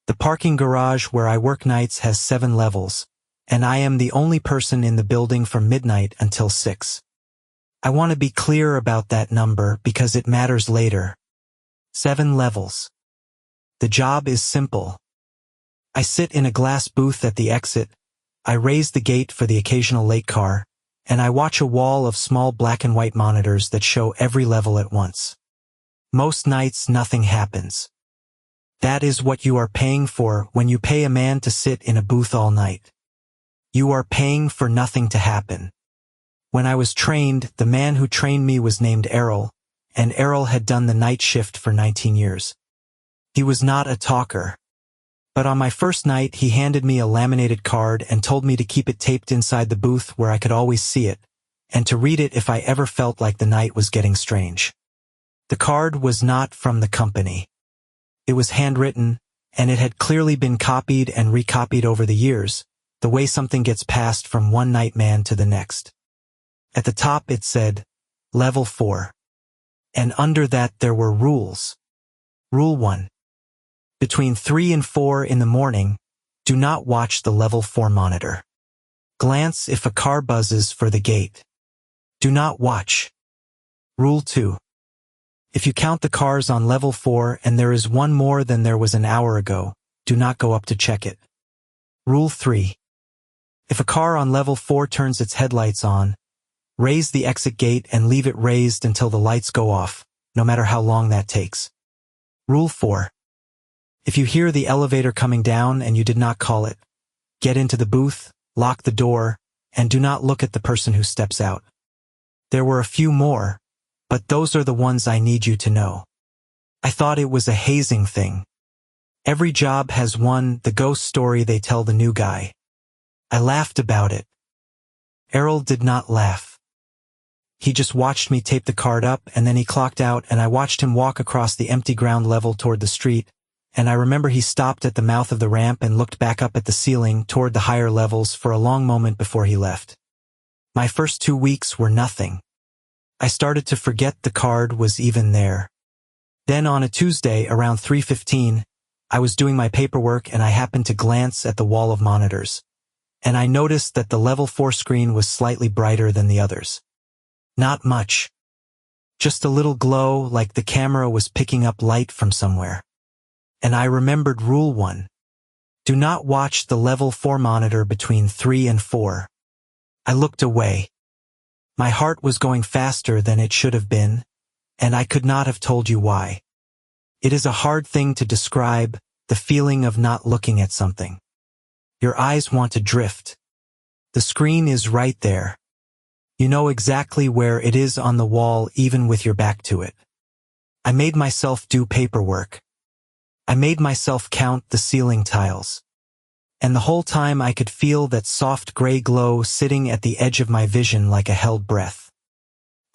The parking garage where I work nights has 7 levels, and I am the only person in the building from midnight until 6. I want to be clear about that number because it matters later. 7 levels. The job is simple. I sit in a glass booth at the exit, I raise the gate for the occasional late car, and I watch a wall of small black and white monitors that show every level at once. Most nights nothing happens. That is what you are paying for when you pay a man to sit in a booth all night. You are paying for nothing to happen. When I was trained, the man who trained me was named Errol, and Errol had done the night shift for 19 years. He was not a talker. But on my first night he handed me a laminated card and told me to keep it taped inside the booth where I could always see it, and to read it if I ever felt like the night was getting strange. The card was not from the company. It was handwritten, and it had clearly been copied and recopied over the years, the way something gets passed from one nightman to the next. At the top it said, Level 4. And under that there were rules. Rule 1. Between 3 and 4 in the morning, do not watch the level 4 monitor. Glance if a car buzzes for the gate. Do not watch. Rule 2. If you count the cars on level 4 and there is one more than there was an hour ago, do not go up to check it. Rule 3. If a car on level 4 turns its headlights on, raise the exit gate and leave it raised until the lights go off, no matter how long that takes. Rule 4. If you hear the elevator coming down and you did not call it, get into the booth, lock the door, and do not look at the person who steps out. There were a few more, but those are the ones I need you to know. I thought it was a hazing thing. Every job has one, the ghost story they tell the new guy. I laughed about it. Errol did not laugh. He just watched me tape the card up and then he clocked out and I watched him walk across the empty ground level toward the street, and I remember he stopped at the mouth of the ramp and looked back up at the ceiling toward the higher levels for a long moment before he left. My first 2 weeks were nothing. I started to forget the card was even there. Then on a Tuesday around 3:15, I was doing my paperwork and I happened to glance at the wall of monitors, and I noticed that the level 4 screen was slightly brighter than the others. Not much. Just a little glow like the camera was picking up light from somewhere. And I remembered Rule 1. Do not watch the level 4 monitor between 3 and 4. I looked away. My heart was going faster than it should have been, and I could not have told you why. It is a hard thing to describe, the feeling of not looking at something. Your eyes want to drift. The screen is right there. You know exactly where it is on the wall even with your back to it. I made myself do paperwork. I made myself count the ceiling tiles. And the whole time I could feel that soft gray glow sitting at the edge of my vision like a held breath.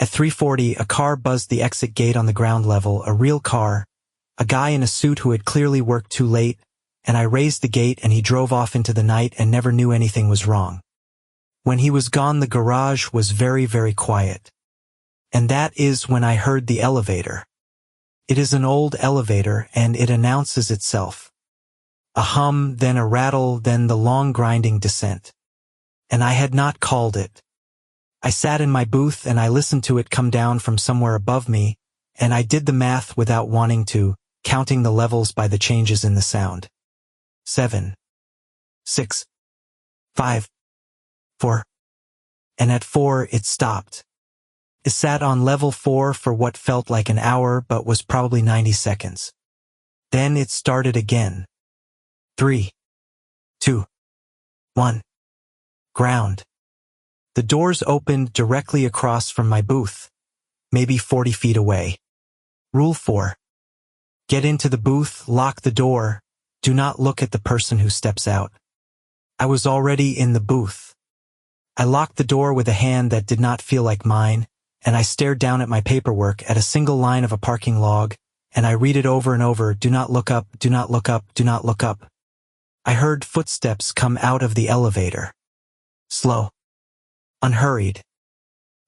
At 3:40, a car buzzed the exit gate on the ground level, a real car, a guy in a suit who had clearly worked too late, and I raised the gate and he drove off into the night and never knew anything was wrong. When he was gone, the garage was very, very quiet. And that is when I heard the elevator. It is an old elevator and it announces itself. A hum, then a rattle, then the long grinding descent. And I had not called it. I sat in my booth and I listened to it come down from somewhere above me, and I did the math without wanting to, counting the levels by the changes in the sound. 7, 6, 5, 4. And at 4 it stopped. It sat on level 4 for what felt like an hour but was probably 90 seconds. Then it started again. 3, 2, 1. Ground. The doors opened directly across from my booth, maybe 40 feet away. Rule 4. Get into the booth, lock the door, do not look at the person who steps out. I was already in the booth. I locked the door with a hand that did not feel like mine, and I stared down at my paperwork at a single line of a parking log, and I read it over and over, do not look up, do not look up, do not look up. I heard footsteps come out of the elevator. Slow. Unhurried.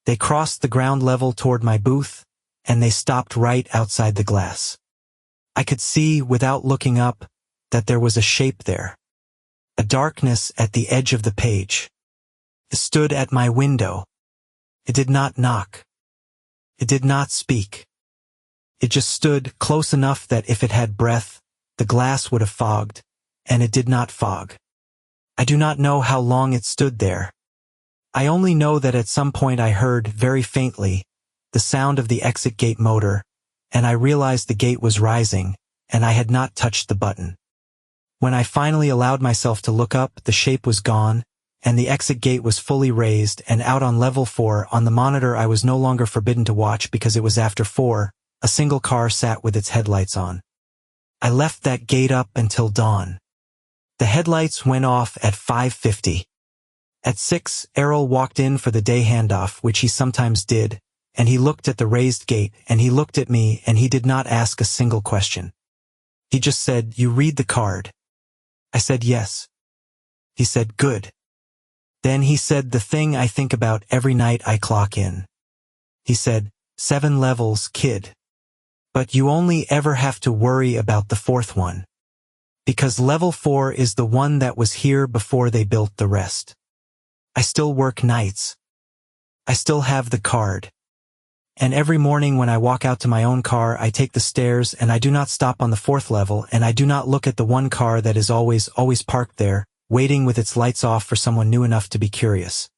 They crossed the ground level toward my booth, and they stopped right outside the glass. I could see, without looking up, that there was a shape there. A darkness at the edge of the page. It stood at my window. It did not knock. It did not speak. It just stood close enough that if it had breath, the glass would have fogged, and it did not fog. I do not know how long it stood there. I only know that at some point I heard, very faintly, the sound of the exit gate motor, and I realized the gate was rising, and I had not touched the button. When I finally allowed myself to look up, the shape was gone, and the exit gate was fully raised, and out on level 4, on the monitor I was no longer forbidden to watch because it was after 4, a single car sat with its headlights on. I left that gate up until dawn. The headlights went off at 5:50. At 6, Errol walked in for the day handoff, which he sometimes did, and he looked at the raised gate, and he looked at me, and he did not ask a single question. He just said, "You read the card?" I said, "Yes." He said, "Good." Then he said the thing I think about every night I clock in. He said, 7 levels, kid. But you only ever have to worry about the 4th one. Because level 4 is the one that was here before they built the rest. I still work nights. I still have the card. And every morning when I walk out to my own car, I take the stairs and I do not stop on the 4th level, and I do not look at the one car that is always parked there, waiting with its lights off for someone new enough to be curious.